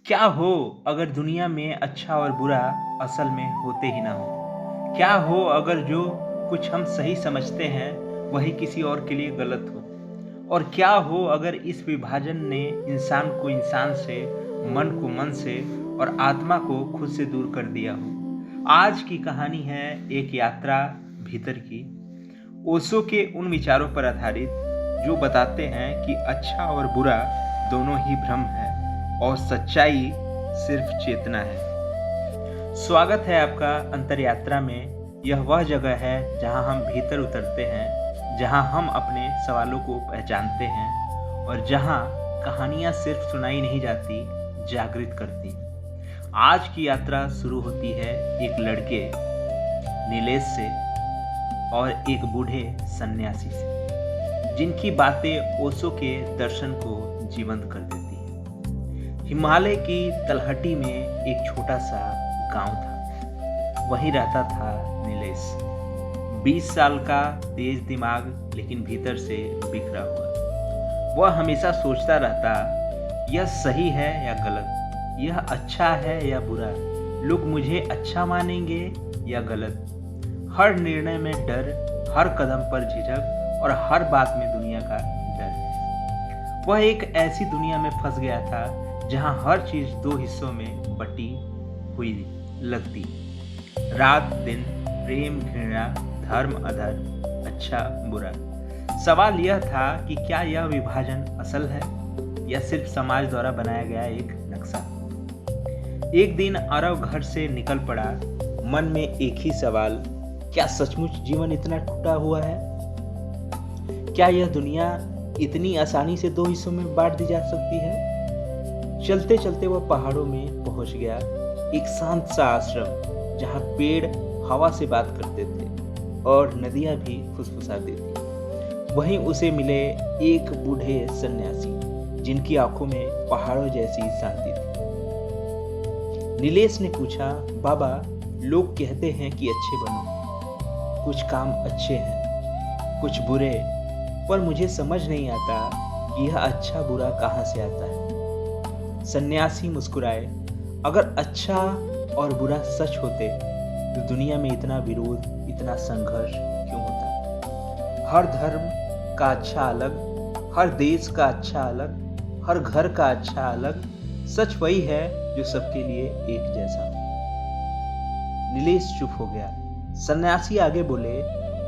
क्या हो अगर दुनिया में अच्छा और बुरा असल में होते ही ना हो? क्या हो अगर जो कुछ हम सही समझते हैं वही किसी और के लिए गलत हो? और क्या हो अगर इस विभाजन ने इंसान को इंसान से, मन को मन से और आत्मा को खुद से दूर कर दिया हो? आज की कहानी है एक यात्रा भीतर की, ओशो के उन विचारों पर आधारित जो बताते हैं कि अच्छा और बुरा दोनों ही भ्रम है और सच्चाई सिर्फ चेतना है। स्वागत है आपका अंतर यात्रा में। यह वह जगह है जहां हम भीतर उतरते हैं, जहां हम अपने सवालों को पहचानते हैं और जहां कहानियां सिर्फ सुनाई नहीं जाती, जागृत करती। आज की यात्रा शुरू होती है एक लड़के नीलेश से और एक बूढ़े सन्यासी से, जिनकी बातें ओशो के दर्शन को जीवंत कर देती है। हिमालय की तलहटी में एक छोटा सा गांव था। वहीं रहता था नीलेश, 20 साल का, तेज दिमाग लेकिन भीतर से बिखरा हुआ। वह हमेशा सोचता रहता, यह सही है या गलत, यह अच्छा है या बुरा, लोग मुझे अच्छा मानेंगे या गलत। हर निर्णय में डर, हर कदम पर झिझक और हर बात में दुनिया का डर। वह एक ऐसी दुनिया में फंस गया था जहां हर चीज दो हिस्सों में बटी हुई लगती, रात दिन, प्रेम घृणा, धर्म अधर्म, अच्छा बुरा। सवाल यह था कि क्या यह विभाजन असल है या सिर्फ समाज द्वारा बनाया गया एक नक्शा। एक दिन अरव घर से निकल पड़ा, मन में एक ही सवाल, क्या सचमुच जीवन इतना टूटा हुआ है? क्या यह दुनिया इतनी आसानी से दो हिस्सों में बांट दी जा सकती है? चलते चलते वह पहाड़ों में पहुंच गया, एक शांत सा आश्रम जहां पेड़ हवा से बात करते थे और नदियां भी फुसफुसाती थी। वहीं उसे मिले एक बूढ़े सन्यासी जिनकी आंखों में पहाड़ों जैसी शांति थी। नीलेश ने पूछा, बाबा, लोग कहते हैं कि अच्छे बनो, कुछ काम अच्छे हैं, कुछ बुरे, पर मुझे समझ नहीं आता कि यह अच्छा बुरा कहाँ से आता है। सन्यासी मुस्कुराए, अगर अच्छा और बुरा सच होते तो दुनिया में इतना विरोध, इतना संघर्ष क्यों होता? हर धर्म का अच्छा अलग, हर देश का अच्छा अलग, हर घर का अच्छा अलग। सच वही है जो सबके लिए एक जैसा। नीलेश चुप हो गया। सन्यासी आगे बोले,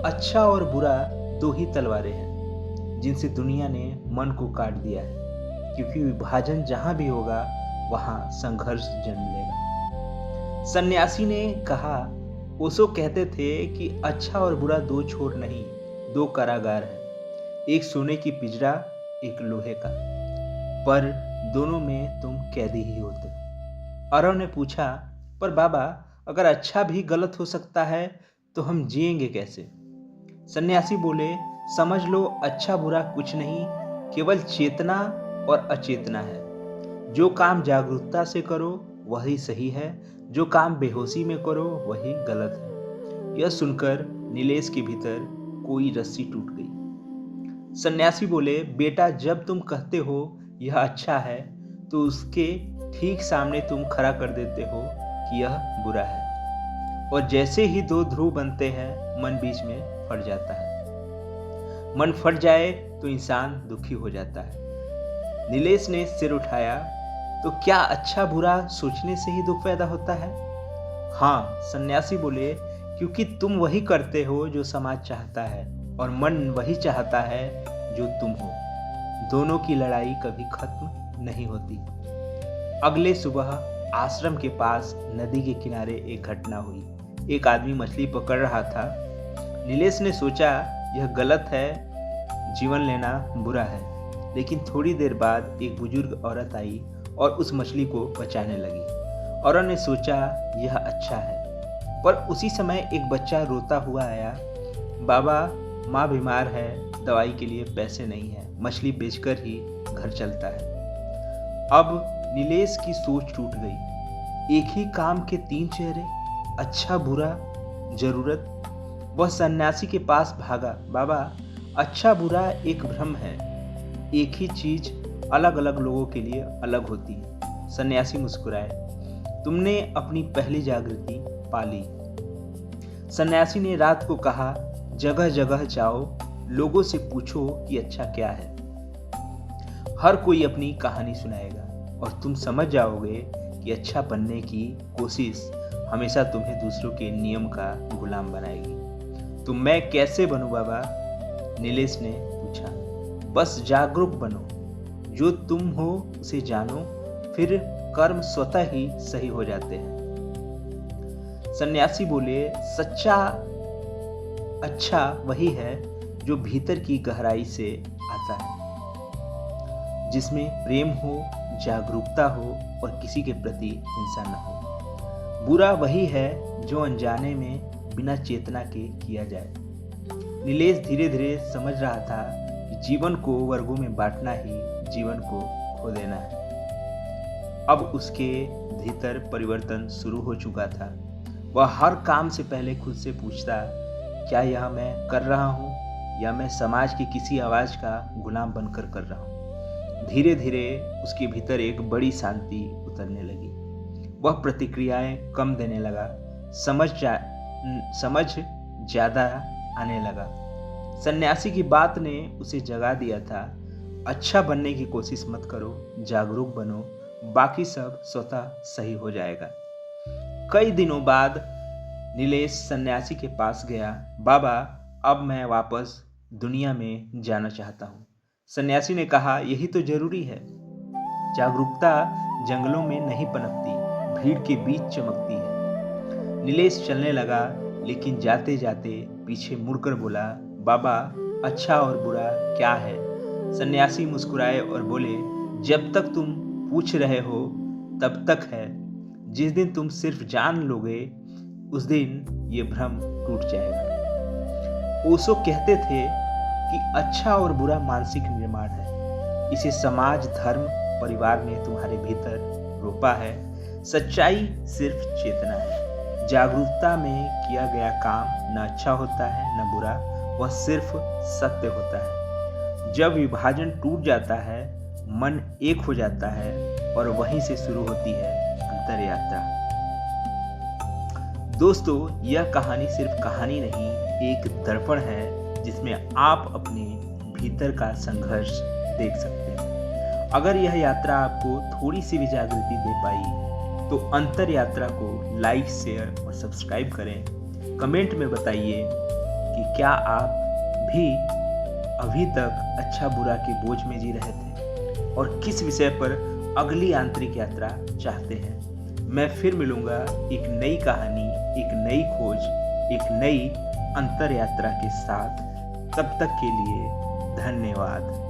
अच्छा और बुरा दो ही तलवारें हैं जिनसे दुनिया ने मन को काट दिया है, क्योंकि विभाजन जहां भी होगा वहां संघर्ष जन्म लेगा। सन्यासी ने कहा, ओशो कहते थे कि अच्छा और बुरा दो छोर नहीं, दो कारागार है, एक सोने की पिंजरा, एक लोहे का, पर दोनों में तुम कैदी ही होते। अरव ने पूछा, पर बाबा, अगर अच्छा भी गलत हो सकता है तो हम जिएंगे कैसे? सन्यासी बोले, समझ लो, अच्छा बुरा कुछ नहीं, केवल चेतना और अचेतना है। जो काम जागरूकता से करो वही सही है, जो काम बेहोशी में करो वही गलत है। यह सुनकर नीलेश के भीतर कोई रस्सी टूट गई। सन्यासी बोले, बेटा, जब तुम कहते हो यह अच्छा है तो उसके ठीक सामने तुम खड़ा कर देते हो कि यह बुरा है, और जैसे ही दो ध्रुव बनते हैं मन बीच में फट जाता है। मन फट जाए तो इंसान दुखी हो जाता है। नीलेश ने सिर उठाया, तो क्या अच्छा बुरा सोचने से ही दुख पैदा होता है? हाँ, सन्यासी बोले, क्योंकि तुम वही करते हो जो समाज चाहता है और मन वही चाहता है जो तुम हो। दोनों की लड़ाई कभी खत्म नहीं होती। अगले सुबह आश्रम के पास नदी के किनारे एक घटना हुई। एक आदमी मछली पकड़ रहा था। नीलेश ने सोचा, यह गलत है, जीवन लेना बुरा है। लेकिन थोड़ी देर बाद एक बुजुर्ग औरत आई और उस मछली को बचाने लगी। औरत ने सोचा, यह अच्छा है, पर उसी समय एक बच्चा रोता हुआ आया, बाबा, माँ बीमार है, दवाई के लिए पैसे नहीं है, मछली बेचकर ही घर चलता है। अब नीलेश की सोच टूट गई। एक ही काम के तीन चेहरे, अच्छा बुरा, जरूरत। वह सन्यासी के पास भागा, बाबा, अच्छा बुरा एक भ्रम है, एक ही चीज अलग अलग लोगों के लिए अलग होती है। सन्यासी मुस्कुराए। तुमने अपनी पहली जागृति पाली। सन्यासी ने रात को कहा, जगह जगह जाओ, लोगों से पूछो कि अच्छा क्या है। हर कोई अपनी कहानी सुनाएगा और तुम समझ जाओगे कि अच्छा बनने की कोशिश हमेशा तुम्हें दूसरों के नियम का गुलाम बनाएगी। तो मैं कैसे बनूं बाबा? नीलेश ने पूछा। बस जागरूक बनो, जो तुम हो उसे जानो, फिर कर्म स्वतः ही सही हो जाते हैं। सन्यासी बोले, सच्चा अच्छा वही है जो भीतर की गहराई से आता है, जिसमें प्रेम हो, जागरूकता हो और किसी के प्रति हिंसा न हो। बुरा वही है जो अनजाने में बिना चेतना के किया जाए। नीलेश धीरे धीरे समझ रहा था कि जीवन को वर्गों में बांटना ही जीवन को खो देना है। अब उसके भीतर परिवर्तन शुरू हो चुका था। वह हर काम से पहले खुद से पूछता, क्या यह मैं कर रहा हूँ या मैं समाज की किसी आवाज का गुलाम बनकर कर रहा हूँ? धीरे धीरे उसके भीतर एक बड़ी शांति उतरने लगी। वह प्रतिक्रियाएं कम देने लगा, समझ ज्यादा आने लगा। सन्यासी की बात ने उसे जगा दिया था। अच्छा बनने की कोशिश मत करो, जागरूक बनो, बाकी सब स्वतः सही हो जाएगा। कई दिनों बाद नीलेश सन्यासी के पास गया। बाबा, अब मैं वापस दुनिया में जाना चाहता हूँ। सन्यासी ने कहा, यही तो जरूरी है। जागरूकता जंगलों में नहीं पनपती, भीड़ के बीच चमकती है। नीलेश चलने लगा, लेकिन जाते जाते पीछे मुड़कर बोला, बाबा, अच्छा और बुरा क्या है? सन्यासी मुस्कुराए और बोले, जब तक तुम पूछ रहे हो तब तक है। जिस दिन तुम सिर्फ जान लोगे उस दिन ये भ्रम टूट जाएगा। ओशो कहते थे कि अच्छा और बुरा मानसिक निर्माण है। इसे समाज, धर्म, परिवार ने तुम्हारे भीतर रोपा है। सच्चाई सिर्फ चेतना है। जागरूकता में किया गया काम न अच्छा होता है न बुरा, वह सिर्फ सत्य होता है। जब विभाजन टूट जाता है, मन एक हो जाता है और वहीं से शुरू होती है अंतर यात्रा। दोस्तों, यह कहानी सिर्फ कहानी नहीं, एक दर्पण है जिसमें आप अपने भीतर का संघर्ष देख सकते हैं। अगर यह यात्रा आपको थोड़ी सी भी जागृति दे पाई तो अंतर यात्रा को लाइक, शेयर और सब्सक्राइब करें। कमेंट में बताइए कि क्या आप भी अभी तक अच्छा बुरा के बोझ में जी रहे थे और किस विषय पर अगली आंतरिक यात्रा चाहते हैं। मैं फिर मिलूंगा एक नई कहानी, एक नई खोज, एक नई अंतर यात्रा के साथ। तब तक के लिए धन्यवाद।